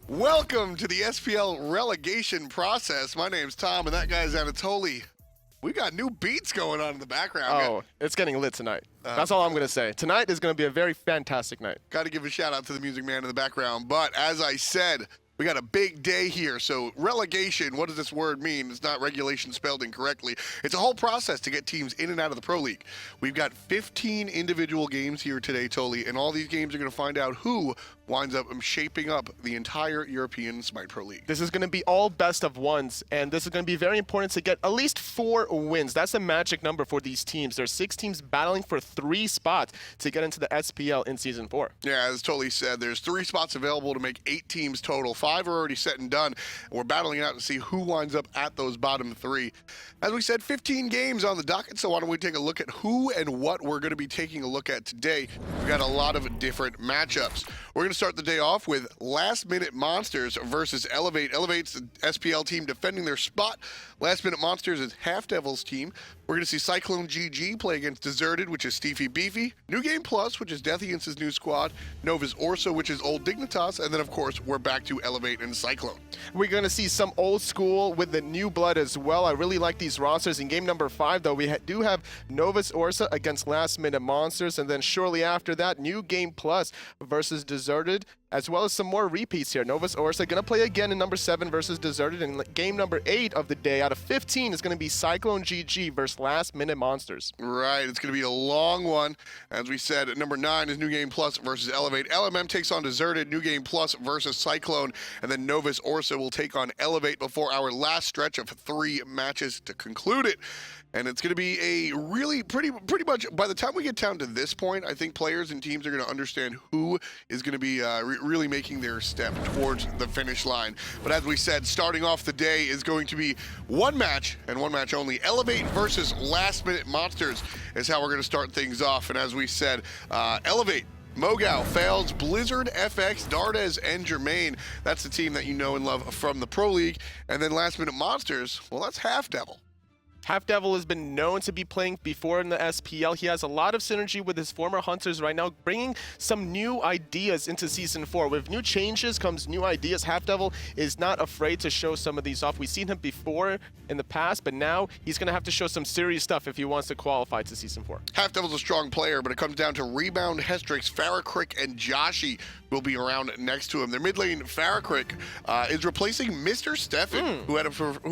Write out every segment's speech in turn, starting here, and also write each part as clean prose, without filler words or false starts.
Welcome to the SPL relegation process. My name's Tom, and that guy's Anatoly. We got new beats going on in the background. Oh, it's getting lit tonight. That's all I'm going to say. Tonight is going to be a very fantastic night. Got to give a shout out to the music man in the background. But as I said, we got a big day here. So relegation, what does this word mean? It's not regulation spelled incorrectly. It's a whole process to get teams in and out of the Pro League. We've got 15 individual games here today, Toli, and all these games are going to find out who winds up shaping up the entire European Smite Pro League. This is going to be all best of ones, and this is going to be very important to get at least 4 wins. That's the magic number for these teams. There's 6 teams battling for 3 spots to get into the SPL in Season 4. Yeah, as Toli said, there's 3 spots available to make 8 teams total. 5 are already set and done. We're battling it out to see who winds up at those bottom 3. As we said, 15 games on the docket, so why don't we take a look at who and what we're going to be taking a look at today. We've got a lot of different matchups. We're going to start the day off with Last Minute Monsters versus Elevate. Elevate's the SPL team defending their spot. Last Minute Monsters is HalfDevil's team. We're going to see Cyclone GG play against Deserted, which is Steefy Beefy. New Game Plus, which is Death Against his new squad. Novus Orso, which is Old Dignitas. And then, of course, we're back to Elevate and Cyclone. We're going to see some old school with the new blood as well. I really like these rosters. In game number 5, though, we do have Novus Orso against Last Minute Monsters. And then shortly after that, New Game Plus versus Deserted, as well as some more repeats here. Novus Orso going to play again in number 7 versus Deserted. And game number 8 of the day out of 15 is going to be Cyclone GG versus Last Minute Monsters. Right, it's going to be a long one. As we said, at number 9 is New Game Plus versus Elevate. LMM takes on Deserted, New Game Plus versus Cyclone, and then Novus Orso will take on Elevate before our last stretch of 3 matches to conclude it. And it's going to be a really pretty much, by the time we get down to this point, I think players and teams are going to understand who is going to be really making their step towards the finish line. But as we said, starting off the day is going to be one match, and one match only. Elevate versus Last Minute Monsters is how we're going to start things off. And as we said, Elevate, MoGoW, Faeles, BlizzardFX, Dardez, and Jermain. That's the team that you know and love from the Pro League. And then Last Minute Monsters, well, that's HalfDevil. HalfDevil has been known to be playing before in the SPL. He has a lot of synergy with his former hunters right now, bringing some new ideas into Season 4. With new changes comes new ideas. HalfDevil is not afraid to show some of these off. We've seen him before in the past, but now he's going to have to show some serious stuff if he wants to qualify to Season 4. HalfDevil's a strong player, but it comes down to Rebound, Hestrix, FaraKrik, and Joshy will be around next to him. Their mid lane, FaraKrik, is replacing Mr. Stefan, who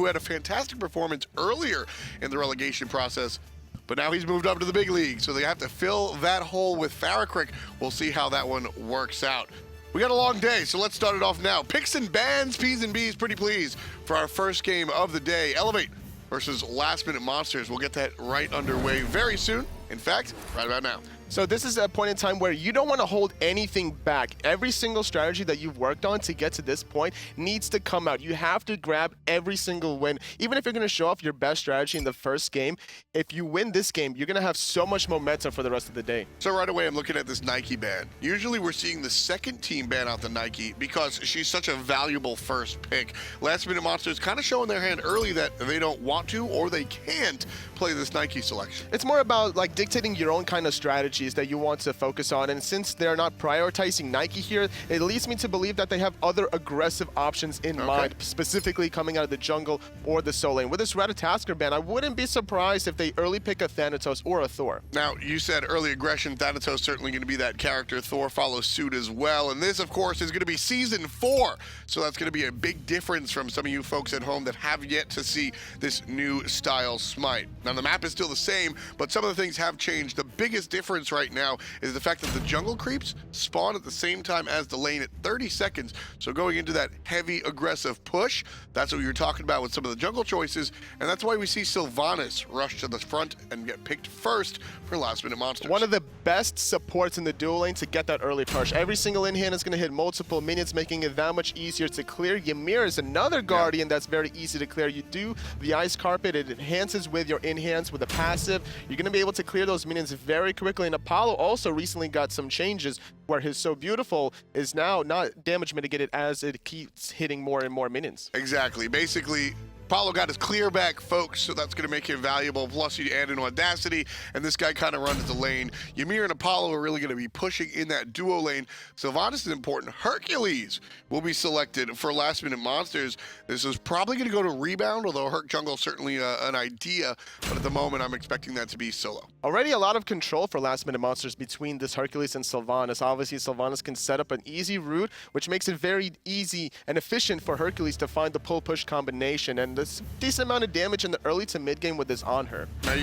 had a fantastic performance earlier in the relegation process, but now he's moved up to the big league, so they have to fill that hole with FaraKrik. We'll see how that one works out. We got a long day, so let's start it off now. Picks and bans, P's and B's, pretty please, for our first game of the day. Elevate versus Last Minute Monsters. We'll get that right underway very soon. In fact, right about now. So this is a point in time where you don't want to hold anything back. Every single strategy that you've worked on to get to this point needs to come out. You have to grab every single win. Even if you're going to show off your best strategy in the first game, if you win this game, you're going to have so much momentum for the rest of the day. So right away, I'm looking at this Nike ban. Usually we're seeing the second team ban out the Nike because she's such a valuable first pick. Last Minute Monsters kind of showing their hand early that they don't want to or they can't play this Nike selection. It's more about like dictating your own kind of strategies that you want to focus on, and since they're not prioritizing Nike here, it leads me to believe that they have other aggressive options in mind, specifically coming out of the jungle or the solo lane. With this Ratatasker ban, I wouldn't be surprised if they early pick a Thanatos or a Thor. Now, you said early aggression. Thanatos certainly going to be that character. Thor follows suit as well, and this, of course, is going to be Season 4, so that's going to be a big difference from some of you folks at home that have yet to see this new style Smite. Now, the map is still the same, but some of the things have changed. The biggest difference right now is the fact that the jungle creeps spawn at the same time as the lane at 30 seconds. So going into that heavy aggressive push, that's what you're talking about with some of the jungle choices, and that's why we see Sylvanus rush to the front and get picked first for Last Minute Monsters. One of the best supports in the dual lane to get that early push. Every single in-hand is going to hit multiple minions, making it that much easier to clear. Ymir is another guardian that's very easy to clear. You do the Ice Carpet, it enhances with your in-hands with a passive. You're going to be able to clear those minions very quickly, and Apollo also recently got some changes where his So Beautiful is now not damage mitigated as it keeps hitting more and more minions. Exactly. Basically, Apollo got his clear back, folks, so that's going to make him valuable. Plus, you add in Audacity, and this guy kind of runs the lane. Ymir and Apollo are really going to be pushing in that duo lane. Sylvanus is important. Hercules will be selected for last-minute monsters. This is probably going to go to rebound, although Herc jungle certainly an idea, but at the moment, I'm expecting that to be solo. Already a lot of control for last-minute monsters between this Hercules and Sylvanus. Obviously, Sylvanus can set up an easy route, which makes it very easy and efficient for Hercules to find the pull-push combination, and this decent amount of damage in the early to mid-game with this Anhur. Now,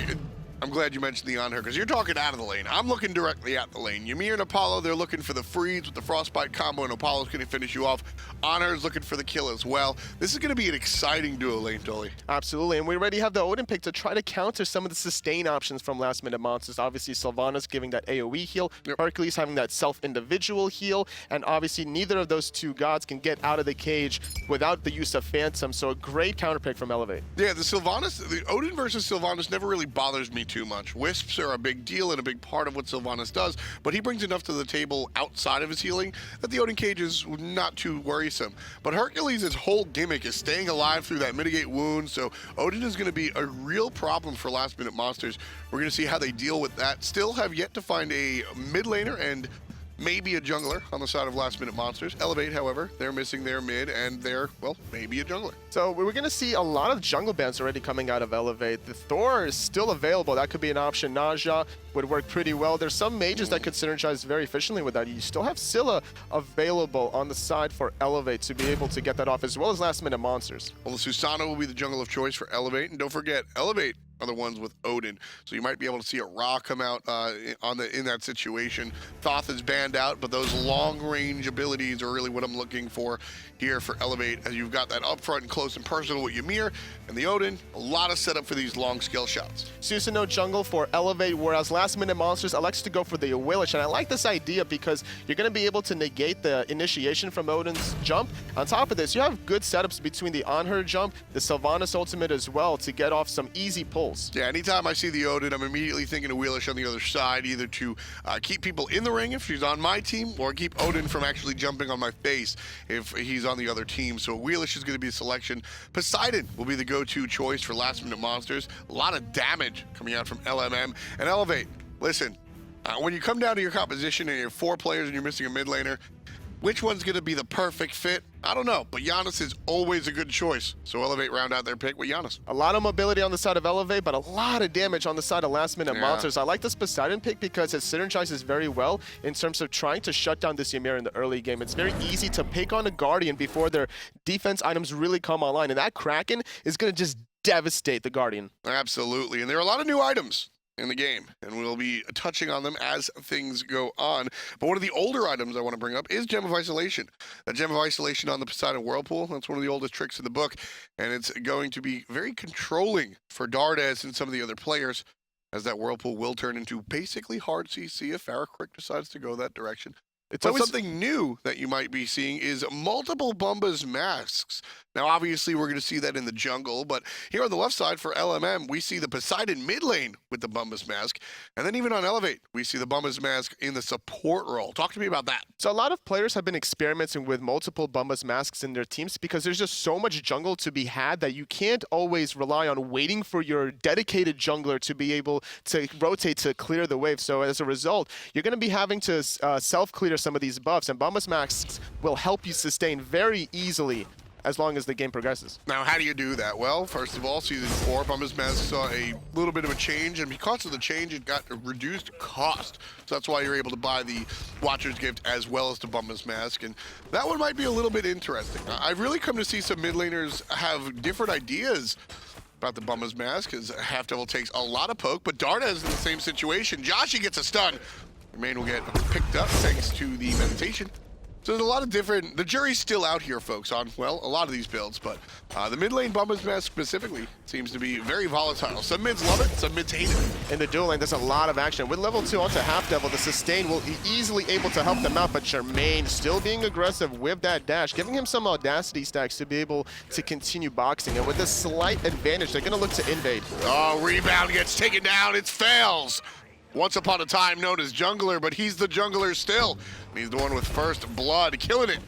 I'm glad you mentioned the Anhur, because you're talking out of the lane. I'm looking directly at the lane. Ymir and Apollo, they're looking for the freeze with the Frostbite combo, and Apollo's going to finish you off. Anhur's looking for the kill as well. This is going to be an exciting duo lane, Dolly. Absolutely, and we already have the Odin pick to try to counter some of the sustain options from last-minute monsters. Obviously, Sylvanus giving that AoE heal, Hercules having that self-individual heal, and obviously neither of those two gods can get out of the cage without the use of Phantom, so a great counter pick from Elevate. Yeah, the Odin versus Sylvanus never really bothers me too much. Wisps are a big deal and a big part of what Sylvanus does, but he brings enough to the table outside of his healing that the Odin cage is not too worrisome. But Hercules' whole gimmick is staying alive through that mitigate wound, so Odin is going to be a real problem for last-minute monsters. We're going to see how they deal with that. Still have yet to find a mid laner and maybe a jungler on the side of last-minute monsters. Elevate, however, they're missing their mid, and they're, well, maybe a jungler. So we're going to see a lot of jungle bans already coming out of Elevate. The Thor is still available. That could be an option. Naja would work pretty well. There's some mages that could synergize very efficiently with that. You still have Scylla available on the side for Elevate to be able to get that off, as well as last-minute monsters. Well, the Susano will be the jungle of choice for Elevate, and don't forget, Elevate are the ones with Odin, so you might be able to see a Ra come out in that situation. Thoth is banned out, but those long-range abilities are really what I'm looking for here for Elevate, as you've got that upfront and close and personal with Ymir and the Odin. A lot of setup for these long skill shots. Susano jungle for Elevate, whereas last-minute monsters elects to go for the Awilix, and I like this idea because you're going to be able to negate the initiation from Odin's jump. On top of this, you have good setups between the Anhur jump, the Sylvanus ultimate as well, to get off some easy pulls. Yeah, anytime I see the Odin, I'm immediately thinking of Awilix on the other side, either to keep people in the ring if she's on my team, or keep Odin from actually jumping on my face if he's on the other team. So Awilix is going to be a selection. Poseidon will be the go-to choice for last-minute monsters. A lot of damage coming out from LMM. And Elevate, listen, when you come down to your composition and you're 4 players and you're missing a mid laner, which one's going to be the perfect fit? I don't know, but Janus is always a good choice. So Elevate round out their pick with Janus. A lot of mobility on the side of Elevate, but a lot of damage on the side of last-minute monsters. I like this Poseidon pick because it synergizes very well in terms of trying to shut down this Ymir in the early game. It's very easy to pick on a Guardian before their defense items really come online, and that Kraken is going to just devastate the Guardian. Absolutely, and there are a lot of new items in the game, and we'll be touching on them as things go on. But one of the older items I want to bring up is Gem of Isolation. That Gem of Isolation on the Poseidon Whirlpool, that's one of the oldest tricks in the book, and it's going to be very controlling for Dardez and some of the other players, as that Whirlpool will turn into basically hard CC if FaraKrik decides to go that direction. It's something new that you might be seeing is multiple Bumba's masks. Now, obviously, we're going to see that in the jungle, but here on the left side for LMM, we see the Poseidon mid lane with the Bumba's mask, and then even on Elevate, we see the Bumba's mask in the support role. Talk to me about that. So a lot of players have been experimenting with multiple Bumba's masks in their teams because there's just so much jungle to be had that you can't always rely on waiting for your dedicated jungler to be able to rotate to clear the wave. So as a result, you're going to be having to self-clear some of these buffs, and Bumba's masks will help you sustain very easily as long as the game progresses. Now, how do you do that? Well, first of all, Season 4, Bumba's mask saw a little bit of a change, and because of the change, it got a reduced cost. So that's why you're able to buy the Watcher's Gift as well as the Bumba's mask, and that one might be a little bit interesting. I've really come to see some mid laners have different ideas about the Bumba's mask, as HalfDevil takes a lot of poke, but Dardez is in the same situation. Joshy gets a stun. Jermain will get picked up thanks to the meditation. So there's a lot of different, the jury's still out here, folks, on, well, a lot of these builds, but the mid lane Bumba's mask specifically seems to be very volatile. Some mids love it, some mids hate it. In the duel lane, there's a lot of action. With level 2 onto HalfDevil, the sustain will be easily able to help them out, but Jermain still being aggressive with that dash, giving him some audacity stacks to be able to continue boxing. And with a slight advantage, they're going to look to invade. Oh, rebound gets taken down, it's Faeles. Once upon a time known as jungler, but he's the jungler still. He's the one with first blood, killing it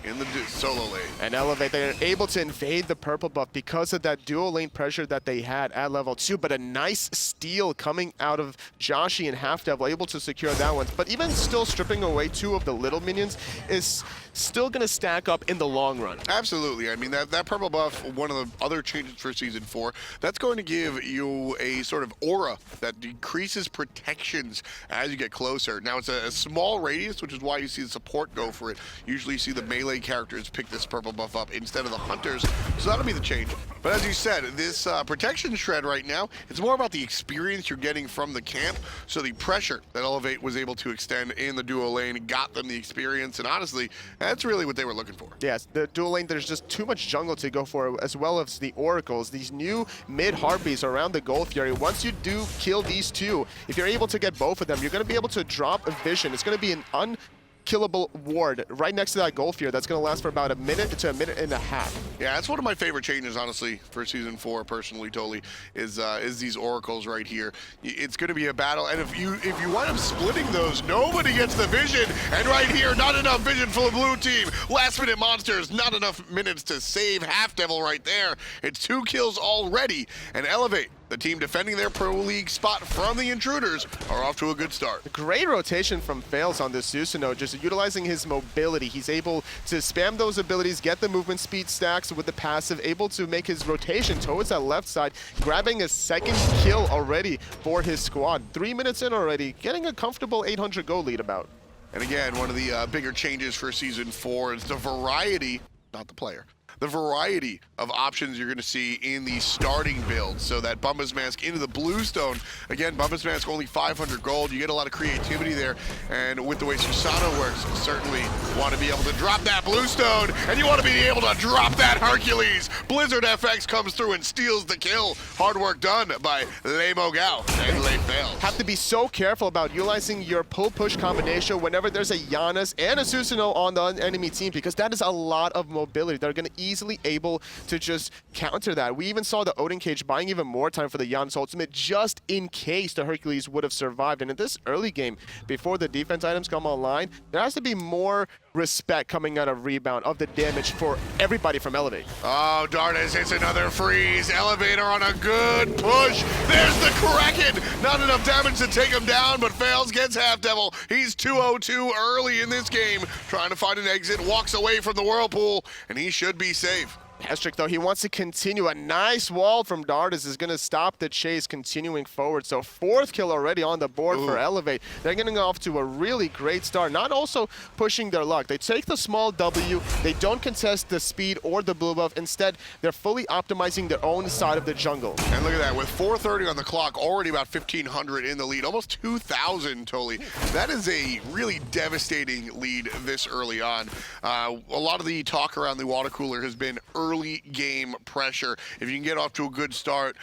in the solo lane. And Elevate, they're able to invade the purple buff because of that dual lane pressure that they had at level 2, but a nice steal coming out of Joshy and HalfDevil, able to secure that one. But even still stripping away 2 of the little minions is still going to stack up in the long run. Absolutely. I mean, that purple buff, one of the other changes for Season 4, that's going to give you a sort of aura that decreases protections as you get closer. Now, it's a small radius, which is why you see the support go for it. Usually you see the melee characters pick this purple buff up instead of the hunters, so that'll be the change. But as you said, this protection shred right now, it's more about the experience you're getting from the camp, so the pressure that Elevate was able to extend in the duo lane got them the experience, and honestly, that's really what they were looking for. Yes, the dual lane, there's just too much jungle to go for, as well as the oracles, these new mid harpies around the Gold Fury. Once you do kill these 2, if you're able to get both of them, you're going to be able to drop a vision. It's going to be an unkillable ward right next to that Gold Fury that's going to last for about a minute to a minute and a half. Yeah, that's one of my favorite changes, honestly, for Season 4, personally, totally, is these oracles right here. It's going to be a battle, and if you wind up splitting those, nobody gets the vision, and right here, not enough vision for the blue team. Last-minute monsters, not enough minutes to save HalfDevil right there. It's 2 kills already, and Elevate, the team defending their Pro League spot from the intruders, are off to a good start. Great rotation from Faeles on this Susano, just utilizing his mobility. He's able to spam those abilities, get the movement speed stacks with the passive, able to make his rotation towards that left side, grabbing a second kill already for his squad. 3 minutes in already, getting a comfortable 800 gold lead about. And again, one of the bigger changes for Season 4 is the variety, not the player, the variety of options you're going to see in the starting build. So that Bumbus Mask into the Bluestone. Again, Bumbus Mask only 500 gold. You get a lot of creativity there. And with the way Susano works, certainly want to be able to drop that Bluestone. And you want to be able to drop that Hercules. BlizzardFX comes through and steals the kill. Hard work done by MoGoW and Faeles. Have to be so careful about utilizing your pull-push combination whenever there's a Janus and a Susano on the enemy team, because that is a lot of mobility. They're going to easily able to just counter that. We even saw the Odin cage buying even more time for the Janus ultimate just in case the Hercules would have survived. And in this early game, before the defense items come online, there has to be more respect coming out of Rebound of the damage for everybody from Elevate. Oh, Dardez hits another freeze. Elevator on a good push. There's the Kraken. Not enough damage to take him down, but Faeles gets HalfDevil. He's 2-0-2 early in this game, trying to find an exit, walks away from the Whirlpool, and he should be safe. Hestrix, though, he wants to continue. A nice wall from Dardez is going to stop the chase continuing forward. So 4th kill already on the board for Elevate. They're getting off to a really great start, not also pushing their luck. They take the small W. They don't contest the speed or the blue buff. Instead, they're fully optimizing their own side of the jungle. And look at that. With 4:30 on the clock, already about 1,500 in the lead. Almost 2,000 totally. That is a really devastating lead this early on. A lot of the talk around the water cooler has been early game pressure. If you can get off to a good start,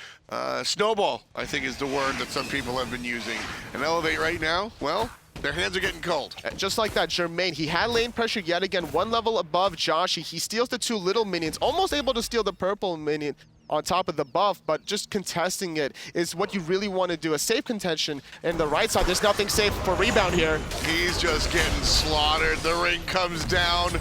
snowball, I think, is the word that some people have been using. And Elevate right now, well, their hands are getting cold. Just like that, Jermain, he had lane pressure yet again, 1 level above Joshy. He steals the 2 little minions, almost able to steal the purple minion on top of the buff, but just contesting it is what you really want to do. A safe contention, and the right side, there's nothing safe for Rebound here. He's just getting slaughtered. The ring comes down,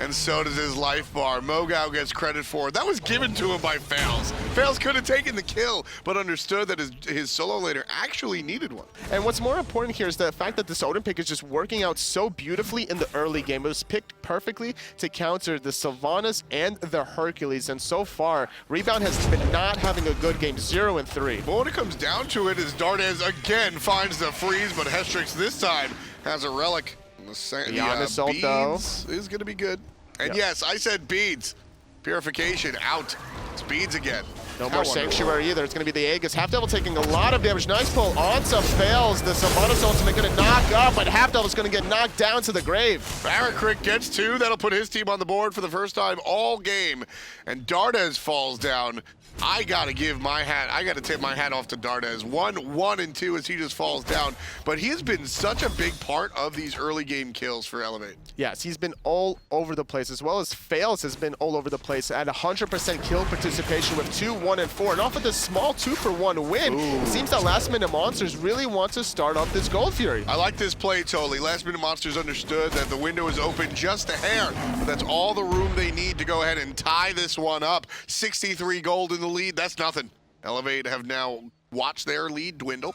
and so does his life bar. MoGoW gets credit for it. That was given to him by Faeles. Faeles could have taken the kill, but understood that his solo laner actually needed one. And what's more important here is the fact that this Odin pick is just working out so beautifully in the early game. It was picked perfectly to counter the Sylvanus and the Hercules, and so far, Rebound has been not having a good game, 0-3. But when it comes down to it, is Dardez again finds the freeze, but Hestrix this time has a relic. Janus ult, though, is going to be good. And yes, I said beads. Purification out. It's beads again. No more Sanctuary either. It's going to be the Aegis. HalfDevil taking a lot of damage. Nice pull onto Faeles. The Sylvanus ultimate going to knock up, but HalfDevil's going to get knocked down to the grave. FaraKrik gets 2. That'll put his team on the board for the first time all game. And Dardez falls down. I gotta tip my hat off to Dardez. 1 and 2 as he just falls down. But he has been such a big part of these early game kills for Elevate. Yes, he's been all over the place, as well as Faeles has been all over the place at 100% kill participation with 2 1 and 4, and off with a small 2-for-1 win. Ooh. It seems that Last Minute Monsters really want to start off this Gold Fury. I like this play totally. Last Minute Monsters understood that the window is open just a hair, but that's all the room they need to go ahead and tie this one up. 63 gold in the lead, that's nothing. Elevate have now watched their lead dwindle,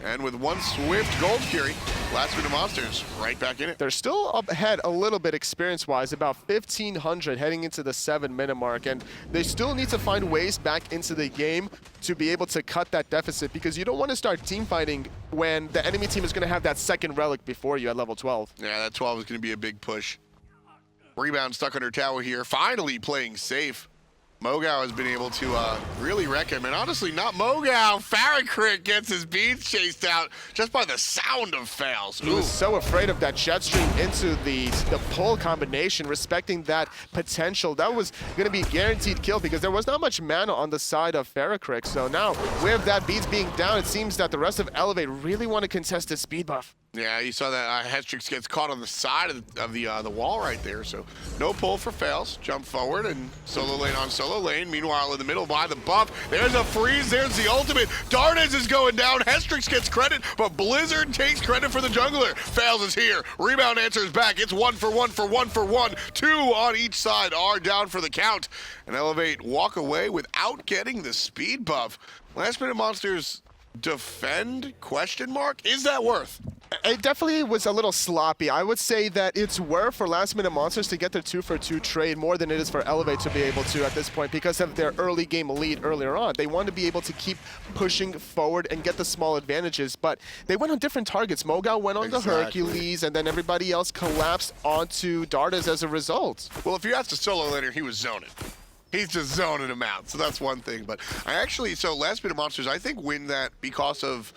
and with one swift Gold Fury, Last Minute Monsters right back in it. They're still up ahead a little bit experience-wise, about 1,500 heading into the 7-minute mark, and they still need to find ways back into the game to be able to cut that deficit, because you don't want to start team fighting when the enemy team is going to have that second relic before you at level 12. Yeah, that 12 is going to be a big push. Rebound stuck under tower here, finally playing safe. MoGoW has been able to really wreck him, and honestly, not MoGoW. FaraKrik gets his beats chased out just by the sound of Faeles. He was so afraid of that jet stream into the pull combination, respecting that potential. That was going to be a guaranteed kill because there was not much mana on the side of FaraKrik. So now, with that beats being down, it seems that the rest of Elevate really want to contest his speed buff. Yeah, you saw that Hestrix gets caught on the side of the wall right there, so no pull for Faeles. Jump forward and solo lane on solo lane. Meanwhile, in the middle by the buff, there's a freeze, there's the ultimate. Dardez is going down, Hestrix gets credit, but Blizzard takes credit for the jungler. Faeles is here, rebound answers back. It's 1 for 1 for 1 for 1. 2 on each side are down for the count. And Elevate walk away without getting the speed buff. Last Minute Monsters defend, question mark? Is that worth? It definitely was a little sloppy. I would say that it's worth for Last Minute Monsters to get their 2-for-2 trade more than it is for Elevate to be able to at this point because of their early game lead earlier on. They want to be able to keep pushing forward and get the small advantages, but they went on different targets. MoGoW went on the Hercules, and then everybody else collapsed onto Dardez as a result. Well, if you asked a solo laner, he was zoning. He's just zoning him out, so that's one thing. But so Last Minute Monsters, I think, win that because of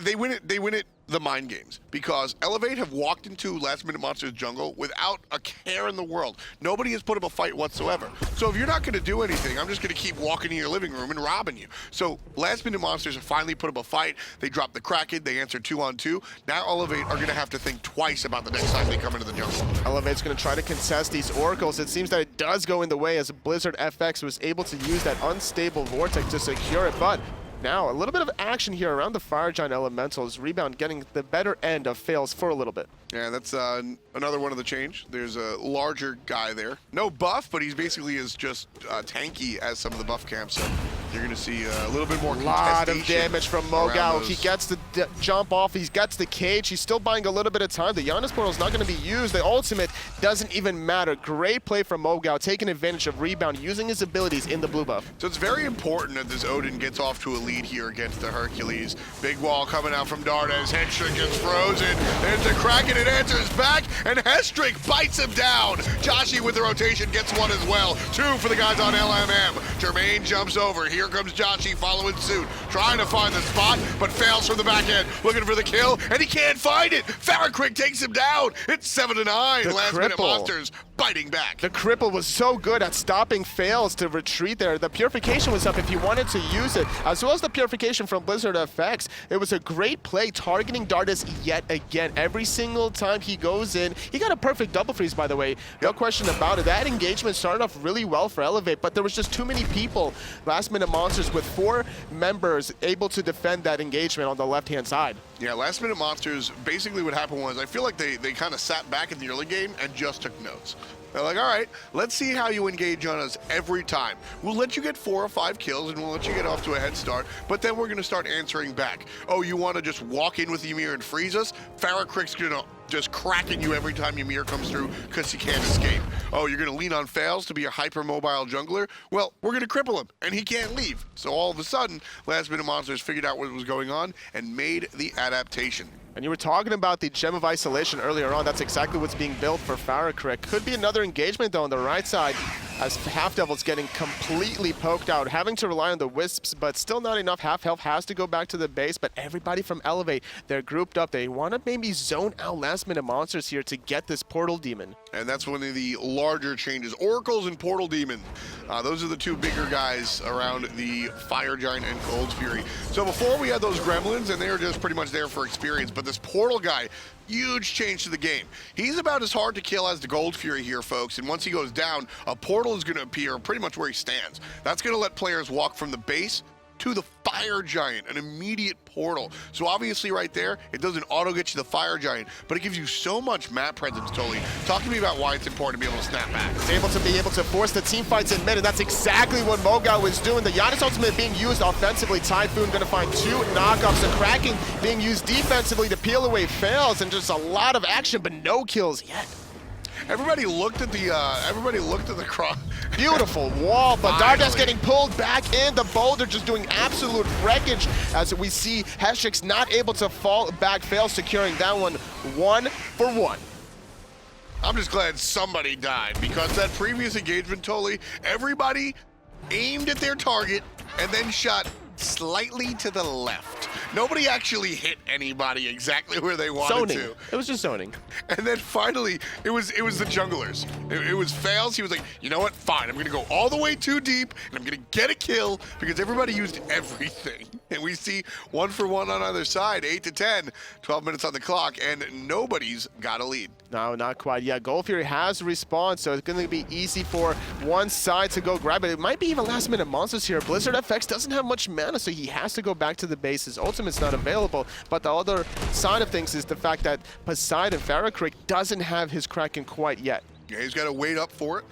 they win it the mind games, because Elevate have walked into Last Minute Monsters jungle without a care in the world. Nobody has put up a fight whatsoever. So if you're not going to do anything, I'm just going to keep walking in your living room and robbing you. So Last Minute Monsters have finally put up a fight. They dropped the Kraken. They answered 2-on-2. Now Elevate are going to have to think twice about the next time they come into the jungle. Elevate's going to try to contest these oracles. It seems that it does go in the way as BlizzardFX was able to use that unstable vortex to secure it, but now, a little bit of action here around the Fire Giant Elementals. Rebound getting the better end of Faeles for a little bit. Yeah, that's another one of the change. There's a larger guy there. No buff, but he's basically as just tanky as some of the buff camps. So you're going to see a little bit more lot of damage from MoGoW. He gets the jump off. He gets the cage. He's still buying a little bit of time. The Janus portal is not going to be used. The ultimate doesn't even matter. Great play from MoGoW, taking advantage of rebound, using his abilities in the blue buff. So it's very important that this Odin gets off to a lead here against the Hercules. Big wall coming out from Dardez. Hestrix gets frozen. There's the Kraken. It answers back, and Hestrix bites him down. Joshy with the rotation gets one as well. 2 for the guys on LMM. Jermain jumps over. Here comes Joshy following suit, trying to find the spot, but fails from the back end. Looking for the kill, and he can't find it. FaraKrik takes him down. It's 7-9. Last Minute Monsters biting back. The cripple was so good at stopping Faeles to retreat there. The purification was up if you wanted to use it, as well as the purification from BlizzardFX. It was a great play targeting Dardez yet again. Every single time he goes in, he got a perfect double freeze, by the way. No question about it. That engagement started off really well for Elevate, but there was just too many people. Last Minute Monsters with 4 members able to defend that engagement on the left-hand side. Yeah, Last Minute Monsters, basically what happened was, I feel like they kind of sat back in the early game and just took notes. They're like, all right, let's see how you engage on us every time. We'll let you get 4 or 5 kills, and we'll let you get off to a head start, but then we're going to start answering back. Oh, you want to just walk in with Ymir and freeze us? FaraKrik's going to just cracking you every time Ymir comes through because he can't escape. Oh, you're going to lean on Faeles to be a hyper-mobile jungler? Well, we're going to cripple him, and he can't leave. So all of a sudden, Last Minute Monsters figured out what was going on and made the adaptation. And you were talking about the Gem of Isolation earlier on. That's exactly what's being built for FaraKrik. Could be another engagement, though, on the right side, as HalfDevil's getting completely poked out, having to rely on the Wisps, but still not enough. Half health has to go back to the base, but everybody from Elevate, they're grouped up. They want to maybe zone out Last Minute Monsters here to get this Portal Demon. And that's one of the larger changes. Oracles and Portal Demon. Those are the two bigger guys around the Fire Giant and Gold Fury. So before we had those gremlins, and they were just pretty much there for experience, but this portal guy, huge change to the game. He's about as hard to kill as the Gold Fury here, folks, and once he goes down, a portal is going to appear pretty much where he stands. That's going to let players walk from the base to the Fire Giant, an immediate portal. So obviously right there, it doesn't auto get you the Fire Giant, but it gives you so much map presence, Toli. Talk to me about why it's important to be able to snap back. It's able to force the team fights in mid, and that's exactly what MoGoW is doing. The Janus ultimate being used offensively. Typhoon gonna find 2 knockups. The Kraken being used defensively to peel away Faeles, and just a lot of action, but no kills yet. Everybody looked at the cross. Beautiful wall, but Dardez getting pulled back in. The boulder just doing absolute wreckage as we see Hestrix not able to fall back. Faeles securing that one 1-for-1. I'm just glad somebody died, because that previous engagement, Toli, everybody aimed at their target and then shot slightly to the left. Nobody actually hit anybody exactly where they wanted to. It was just zoning. And then finally, it was the junglers. It was Faeles. He was like, you know what? Fine. I'm going to go all the way too deep, and I'm going to get a kill, because everybody used everything. And we see 1-for-1 on either side, 8-10, 12 minutes on the clock, and nobody's got a lead. No, not quite. Yeah, Gold Fury has respawned, so it's going to be easy for one side to go grab it. It might be even last-minute monsters here. BlizzardFX doesn't have much mana, so he has to go back to the base. His ultimate's not available, but the other side of things is the fact that Poseidon, FaraKrik, doesn't have his Kraken quite yet. Yeah, he's got to wait up for it,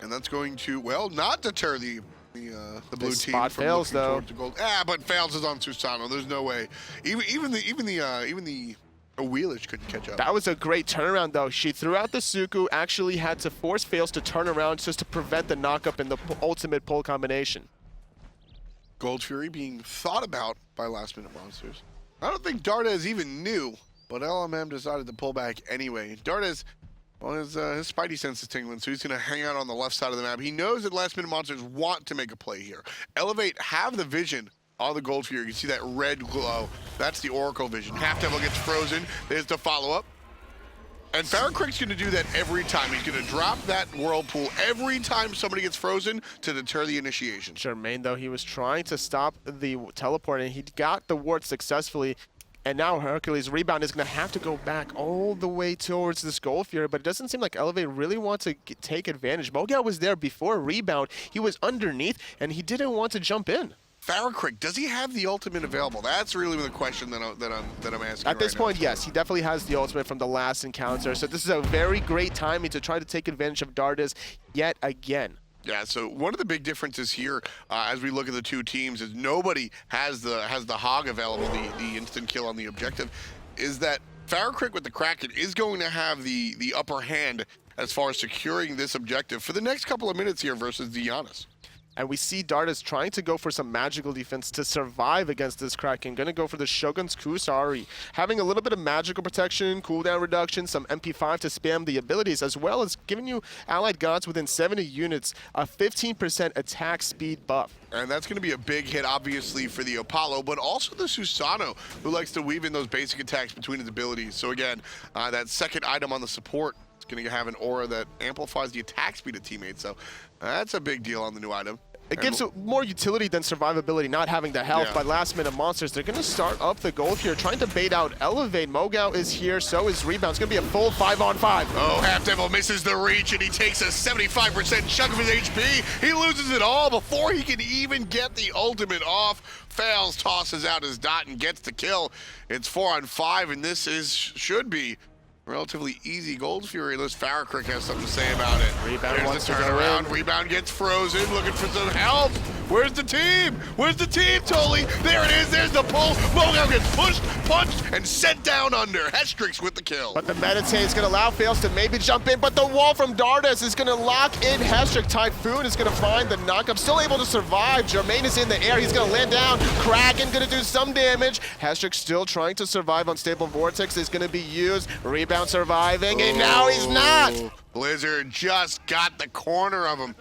and that's going to, well, not deter the blue team from Faeles, though. towards the gold. But Faeles is on Susano. There's no way. Even the Awilix couldn't catch up. That was a great turnaround, though. She threw out the Suku, actually had to force Faeles to turn around just to prevent the knockup in the ultimate pull combination. Gold Fury being thought about by last-minute monsters. I don't think Dardez even knew, but LMM decided to pull back anyway. Dardez, well, his spidey sense is tingling, so he's going to hang out on the left side of the map. He knows that last-minute monsters want to make a play here. Elevate have the vision on the Gold Fury. You can see that red glow. That's the Oracle vision. HalfDevil gets frozen. There's the follow-up. And FaraKrik's going to do that every time. He's going to drop that whirlpool every time somebody gets frozen to deter the initiation. Jermain, though, he was trying to stop the teleport, and he got the ward successfully. And now Hercules' rebound is going to have to go back all the way towards this Gold Fury, but it doesn't seem like Elevate really wants to take advantage. MoGoW was there before rebound. He was underneath, and he didn't want to jump in. FaraKrik, does he have the ultimate available? That's really the question that I'm asking. At this point, yes, he definitely has the ultimate from the last encounter. So this is a very great timing to try to take advantage of Dardez yet again. Yeah, so one of the big differences here, as we look at the two teams, is nobody has the hog available, the instant kill on the objective. Is that FaraKrik with the Kraken is going to have the upper hand as far as securing this objective for the next couple of minutes here versus the Janus. And we see Dardez trying to go for some magical defense to survive against this Kraken. Gonna go for the Shogun's Kusari. Having a little bit of magical protection, cooldown reduction, some MP5 to spam the abilities, as well as giving you allied gods within 70 units a 15% attack speed buff. And that's going to be a big hit, obviously, for the Apollo, but also the Susano, who likes to weave in those basic attacks between his abilities. So again, that second item on the support is going to have an aura that amplifies the attack speed of teammates. So that's a big deal on the new item. It gives it more utility than survivability, not having the health. By last-minute monsters, they're going to start up the gold here, trying to bait out Elevate. MoGoW is here, so is Rebound. It's going to be a full 5-on-5. Oh, HalfDevil misses the reach, and he takes a 75% chunk of his HP. He loses it all before he can even get the ultimate off. Faeles tosses out his dot and gets the kill. It's 4-on-5, and this should be relatively easy Gold Fury, unless FaraKrik has something to say about it. Rebound wants to go turn around. in. Rebound gets frozen, looking for some help. Where's the team? Where's the team, Toli? There it is. There's the pull. MoGoW gets pushed, punched, and sent down under. Hestrix with the kill. But the meditate is going to allow Faeles to maybe jump in, but the wall from Dardez is going to lock in Hestrix. Typhoon is going to find the knockup. Still able to survive. Jermain is in the air. He's going to land down. Kraken going to do some damage. Hestrix still trying to survive. Unstable Vortex is going to be used. Rebound surviving, and now he's not. Blizzard just got the corner of him.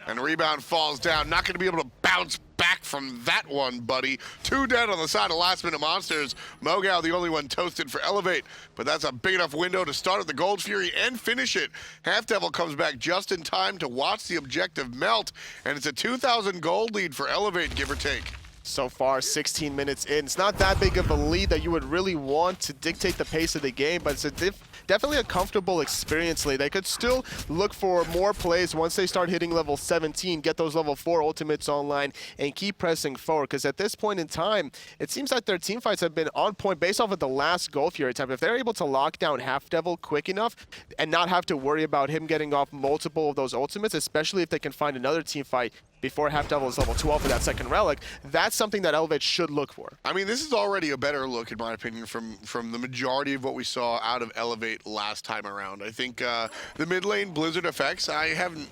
And Rebound falls down. Not going to be able to bounce back from that one, buddy. 2 dead on the side of Last Minute Monsters. MoGoW, the only one toasted for Elevate, but that's a big enough window to start at the Gold Fury and finish it. HalfDevil comes back just in time to watch the objective melt, and it's a 2,000 gold lead for Elevate, give or take. So far, 16 minutes in. It's not that big of a lead that you would really want to dictate the pace of the game, but it's definitely a comfortable experience lead. They could still look for more plays once they start hitting level 17, get those level 4 ultimates online, and keep pressing forward. Because at this point in time, it seems like their team fights have been on point based off of the last Gold Fury attempt. If they're able to lock down HalfDevil quick enough and not have to worry about him getting off multiple of those ultimates, especially if they can find another team fight before HalfDevil is level 12 for that second relic, that's something that Elevate should look for. I mean, this is already a better look, in my opinion, from the majority of what we saw out of Elevate last time around. I think the mid lane, BlizzardFX,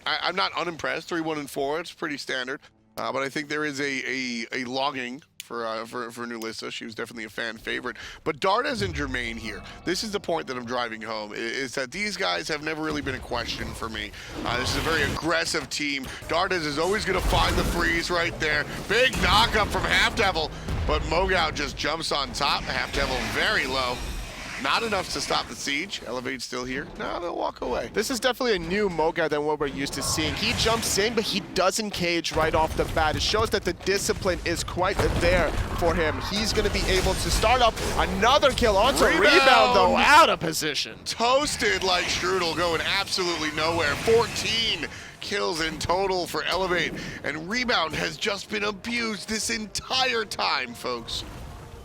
I'm not unimpressed. 3-1-4, it's pretty standard. But I think there is a longing for Nulissa. She was definitely a fan favorite. But Dardez and Jermain here, this is the point that I'm driving home, is that these guys have never really been a question for me. This is a very aggressive team. Dardez is always going to find the freeze right there. Big knock-up from HalfDevil, but MoGoW just jumps on top. HalfDevil very low. Not enough to stop the siege. Elevate's still here. No, they'll walk away. This is definitely a new MoGoW than what we're used to seeing. He jumps in, but he doesn't cage right off the bat. It shows that the discipline is quite there for him. He's going to be able to start up another kill onto Rebound, though, out of position. Toasted like Strudel, going absolutely nowhere. 14 kills in total for Elevate, and Rebound has just been abused this entire time, folks.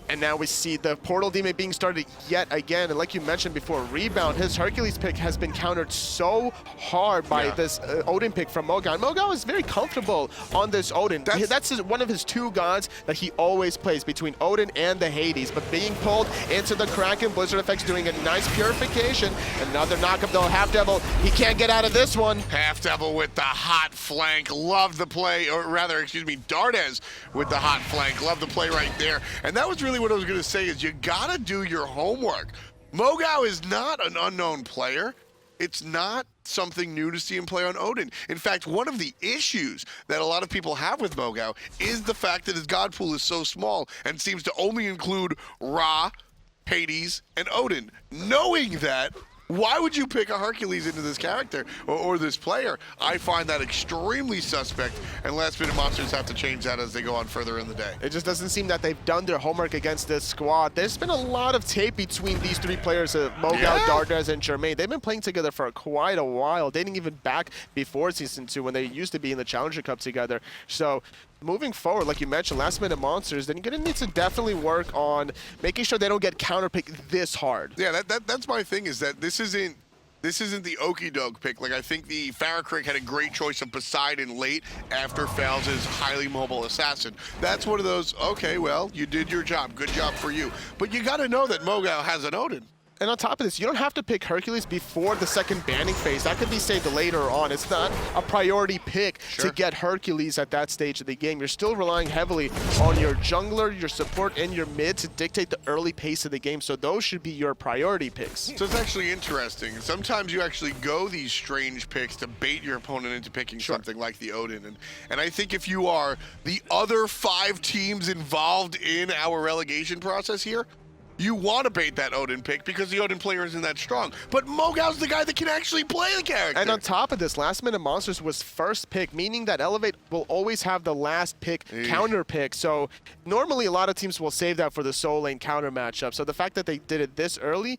And now we see the Portal Demon being started yet again. And like you mentioned before, Rebound, his Hercules pick has been countered so hard by this Odin pick from MoGoW. And MoGoW is very comfortable on this Odin. That's one of his 2 gods that he always plays between Odin and the Hades. But being pulled into the Kraken, BlizzardFX doing a nice purification. Another knockup though, HalfDevil, he can't get out of this one. HalfDevil with the hot flank, love the play, or rather, excuse me, Dardez with the hot flank, love the play right there. And that was really what I was going to say, is you gotta do your homework. MoGoW is not an unknown player. It's not something new to see him play on Odin. In fact, one of the issues that a lot of people have with MoGoW is the fact that his god pool is so small and seems to only include Ra, Hades, and Odin. Knowing that, why would you pick a Hercules into this character or this player? I find that extremely suspect, and Last Minute Monsters have to change that as they go on further in the day. It just doesn't seem that they've done their homework against this squad. There's been a lot of tape between these 3 players, MoGoW, Dardez, and Jermain. They've been playing together for quite a while, dating even back before Season 2 when they used to be in the Challenger Cup together. So moving forward, like you mentioned, Last Minute Monsters, then you're going to need to definitely work on making sure they don't get counterpicked this hard. Yeah, that's my thing, is that this isn't the okie doke pick. Like, I think the FaraKrik had a great choice of Poseidon late after Faeles' highly mobile assassin. That's one of those, okay, well, you did your job. Good job for you. But you got to know that MoGoW has an Odin. And on top of this, you don't have to pick Hercules before the second banning phase. That could be saved later on. It's not a priority pick to get Hercules at that stage of the game. You're still relying heavily on your jungler, your support, and your mid to dictate the early pace of the game. So those should be your priority picks. So it's actually interesting. Sometimes you actually go these strange picks to bait your opponent into picking something like the Odin. And I think if you are the other 5 teams involved in our relegation process here, you want to bait that Odin pick because the Odin player isn't that strong. But MoGoW's the guy that can actually play the character. And on top of this, Last Minute Monsters was first pick, meaning that Elevate will always have the last pick counter pick. So normally a lot of teams will save that for the solo lane counter matchup. So the fact that they did it this early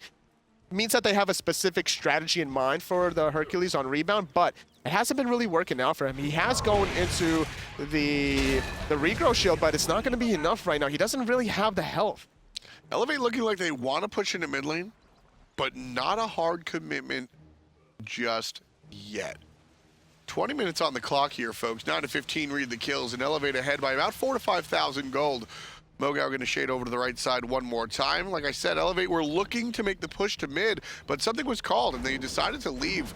means that they have a specific strategy in mind for the Hercules on Rebound, but it hasn't been really working out for him. He has gone into the regrow shield, but it's not going to be enough right now. He doesn't really have the health. Elevate looking like they want to push into mid lane, but not a hard commitment just yet. 20 minutes on the clock here, folks. 9 to 15 read the kills, and Elevate ahead by about 4,000 to 5,000 gold. MoGoW going to shade over to the right side one more time. Like I said, Elevate were looking to make the push to mid, but something was called and they decided to leave.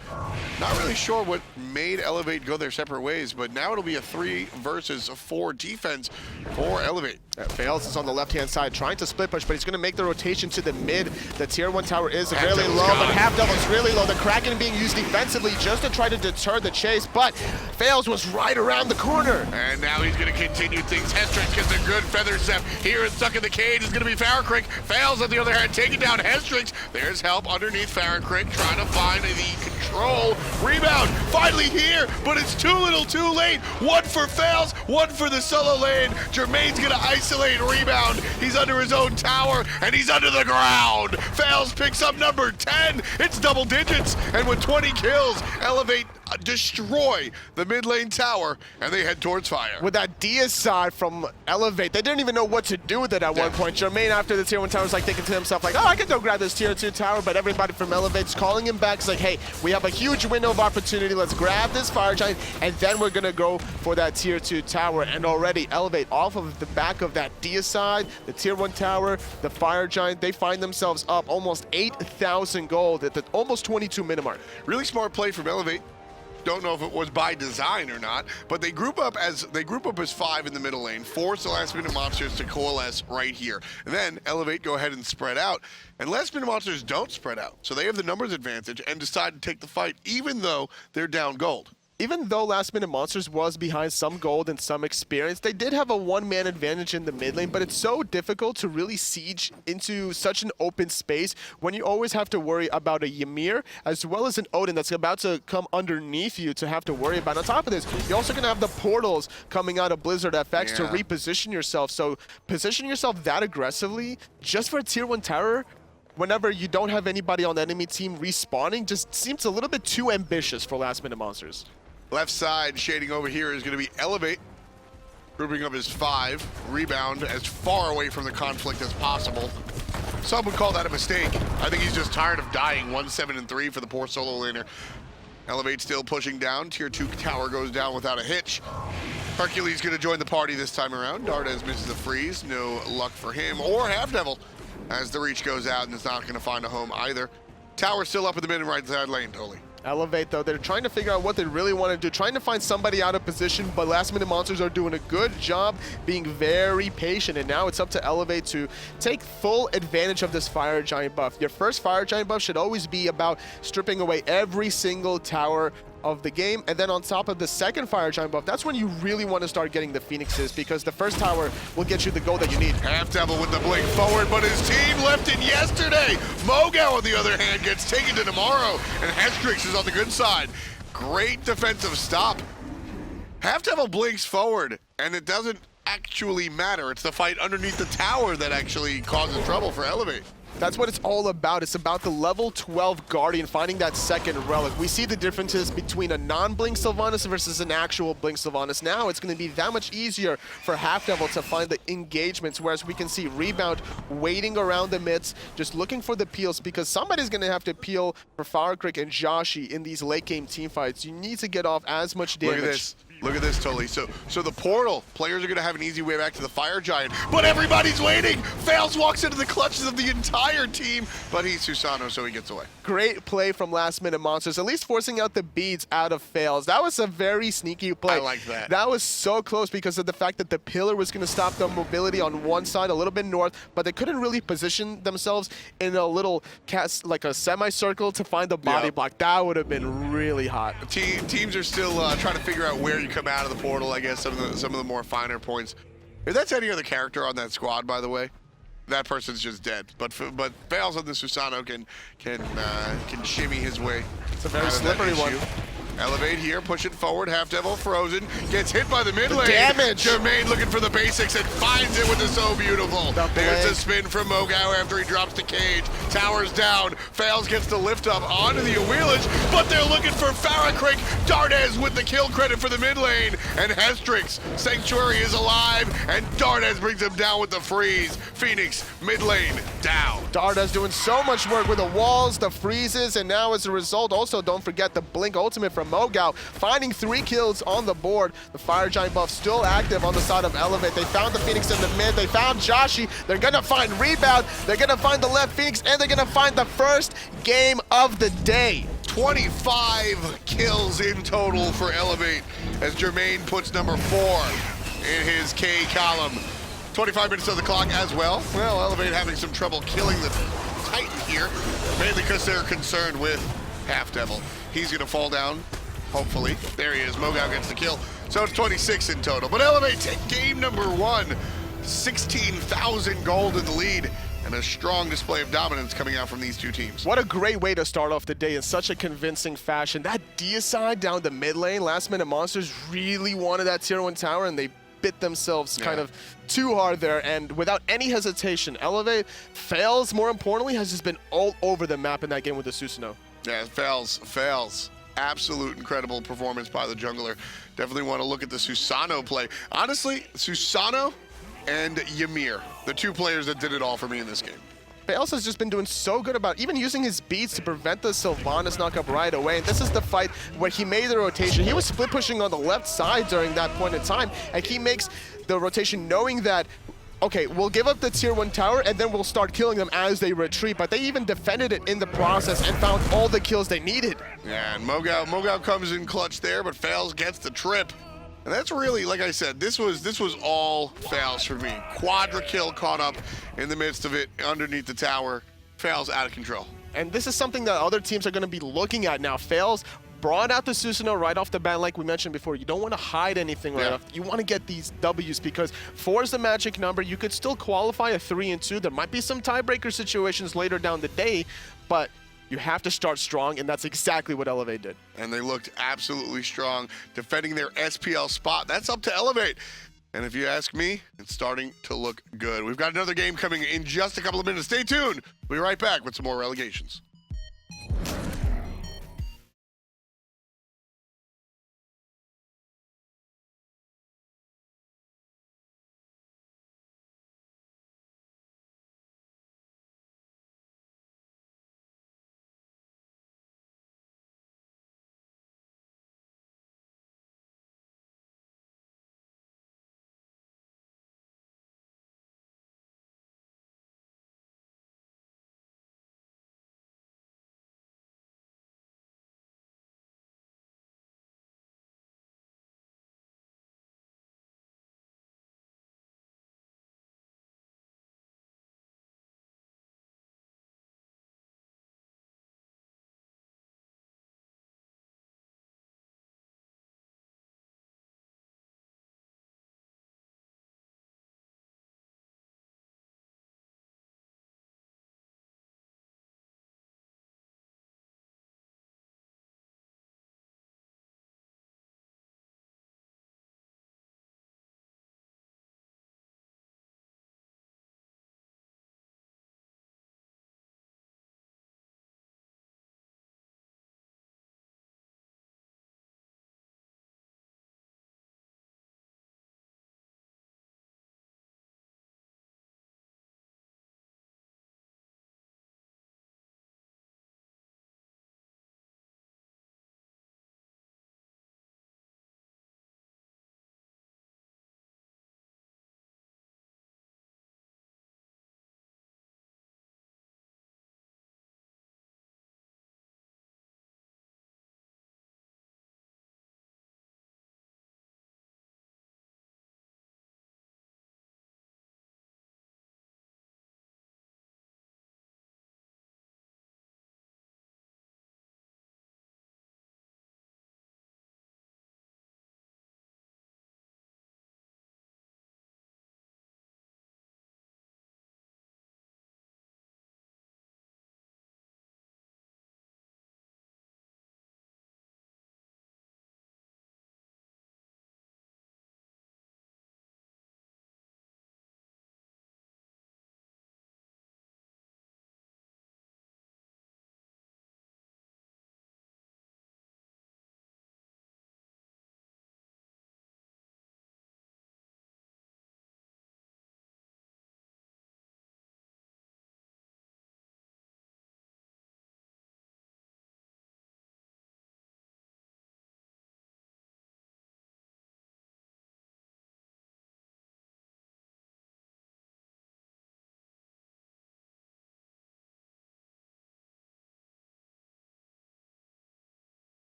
Not really sure what made Elevate go their separate ways, but now it'll be a 3 versus 4 defense for Elevate. Faeles is on the left-hand side trying to split push, but he's going to make the rotation to the mid. The tier 1 tower is really low, but HalfDevil's really low. The Kraken being used defensively just to try to deter the chase, but Faeles was right around the corner. And now he's going to continue things. Hestrix gets a good feather step. Here and stuck in the cage is going to be FaraKrik. Faeles, on the other hand, taking down Hestrix. There's help underneath FaraKrik, trying to find the control. Rebound, finally here, but it's too little too late. One for Faeles, one for the solo lane. Jermain's going to isolate Rebound. He's under his own tower, and he's under the ground. Faeles picks up number 10. It's double digits, and with 20 kills, Elevate destroy the mid lane tower, and they head towards fire. With that deicide from Elevate, they didn't even know what to do with it at one point. Jermain, after the tier 1 tower, was like thinking to himself, like, oh, I can go grab this tier 2 tower, but everybody from Elevate's calling him back. It's like, hey, we have a huge window of opportunity. Let's grab this fire giant, and then we're gonna go for that tier 2 tower. And already Elevate, off of the back of that deicide, the tier 1 tower, the fire giant, they find themselves up almost 8,000 gold at the almost 22 minute mark. Really smart play from Elevate. Don't know if it was by design or not, but they group up as 5 in the middle lane, force the last minute monsters to coalesce right here. And then Elevate go ahead and spread out, and last minute monsters don't spread out. So they have the numbers advantage and decide to take the fight even though they're down gold. Even though Last Minute Monsters was behind some gold and some experience, they did have a one-man advantage in the mid lane, but it's so difficult to really siege into such an open space when you always have to worry about a Ymir as well as an Odin that's about to come underneath you to have to worry about. On top of this, you're also going to have the portals coming out of BlizzardFX to reposition yourself. So position yourself that aggressively just for a tier 1 tower whenever you don't have anybody on the enemy team respawning just seems a little bit too ambitious for Last Minute Monsters. Left side shading over here is going to be Elevate, grouping up his 5. Rebound as far away from the conflict as possible. Some would call that a mistake. I think he's just tired of dying. 1-7-3 for the poor solo laner. Elevate still pushing down. Tier 2 tower goes down without a hitch. Hercules going to join the party this time around. Dardez misses the freeze. No luck for him or HalfDevil as the reach goes out and is not going to find a home either. Tower still up in the mid and right side lane, totally. Elevate, though, they're trying to figure out what they really want to do, trying to find somebody out of position, but Last Minute Monsters are doing a good job being very patient, and now it's up to Elevate to take full advantage of this Fire Giant buff. Your first Fire Giant buff should always be about stripping away every single tower of the game, and then on top of the second Fire Giant buff, that's when you really want to start getting the Phoenixes, because the first tower will get you the gold that you need. HalfDevil with the blink forward, but his team left it yesterday. MoGoW, on the other hand, gets taken to tomorrow, and Hestrix is on the good side. Great defensive stop. HalfDevil blinks forward, and it doesn't actually matter. It's the fight underneath the tower that actually causes trouble for Elevate. That's what it's all about. It's about the level 12 Guardian finding that second relic. We see the differences between a non-blink Sylvanus versus an actual blink Sylvanus. Now it's going to be that much easier for HalfDevil to find the engagements, whereas we can see Rebound waiting around the midst, just looking for the peels, because somebody's going to have to peel for FaraKrik and Joshy in these late game team fights. You need to get off as much damage. Look at this. Look at this, Tully. So the portal, players are going to have an easy way back to the Fire Giant, but everybody's waiting. Faeles walks into the clutches of the entire team, but he's Susano, so he gets away. Great play from Last Minute Monsters, at least forcing out the beads out of Faeles. That was a very sneaky play. I like that. That was so close because of the fact that the pillar was going to stop the mobility on one side, a little bit north, but they couldn't really position themselves in a little cast, like a semicircle to find the body block. That would have been really hot. Teams are still trying to figure out where you come out of the portal, I guess, some of the more finer points. If that's any other character on that squad, by the way, that person's just dead. But Faeles on the Susano can shimmy his way. It's a very slippery one. Elevate here, push it forward. HalfDevil frozen, gets hit by the mid lane. Damage. Jermain looking for the basics and finds it with the So Beautiful. There's a spin from MoGoW after he drops the cage. Towers down. Faeles gets the lift up onto the Awilix, but they're looking for FaraKrik. Dardez with the kill credit for the mid lane, and Hestrix. Sanctuary is alive, and Dardez brings him down with the freeze. Phoenix mid lane down. Dardez doing so much work with the walls, the freezes, and now as a result, also don't forget the blink ultimate from from MoGoW, finding 3 kills on the board. The Fire Giant buff still active on the side of Elevate. They found the Phoenix in the mid. They found Joshy. They're going to find Rebound. They're going to find the left Phoenix, and they're going to find the first game of the day. 25 kills in total for Elevate as Jermain puts number 4 in his K column. 25 minutes of the clock as well. Well, Elevate having some trouble killing the Titan here, mainly because they're concerned with HalfDevil. He's going to fall down, hopefully. There he is. MoGoW gets the kill. So it's 26 in total. But Elevate take game number 1. 16,000 gold in the lead. And a strong display of dominance coming out from these two teams. What a great way to start off the day in such a convincing fashion. That deicide down the mid lane, last minute monsters really wanted that tier 1 tower, and they bit themselves kind of too hard there. And without any hesitation, Elevate, Faeles, more importantly, has just been all over the map in that game with the Susano. Yeah, Faeles. Absolute incredible performance by the jungler. Definitely want to look at the Susano play. Honestly, Susano and Ymir, the 2 players that did it all for me in this game. Faeles has just been doing so good about even using his beats to prevent the Sylvanus knockup right away. And this is the fight where he made the rotation. He was split pushing on the left side during that point in time, and he makes the rotation knowing that, okay, we'll give up the tier 1 tower and then we'll start killing them as they retreat. But they even defended it in the process and found all the kills they needed. Yeah, and MoGoW comes in clutch there, but Faeles gets the trip. And that's really, like I said, this was all Faeles for me. Quadra kill caught up in the midst of it, underneath the tower. Faeles out of control. And this is something that other teams are going to be looking at now. Faeles brought out the Susano right off the bat, like we mentioned before. You don't want to hide anything right off. You want to get these W's because 4 is the magic number. You could still qualify a 3-2. There might be some tiebreaker situations later down the day, but you have to start strong, and that's exactly what Elevate did. And they looked absolutely strong, defending their SPL spot. That's up to Elevate. And if you ask me, it's starting to look good. We've got another game coming in just a couple of minutes. Stay tuned. We'll be right back with some more relegations.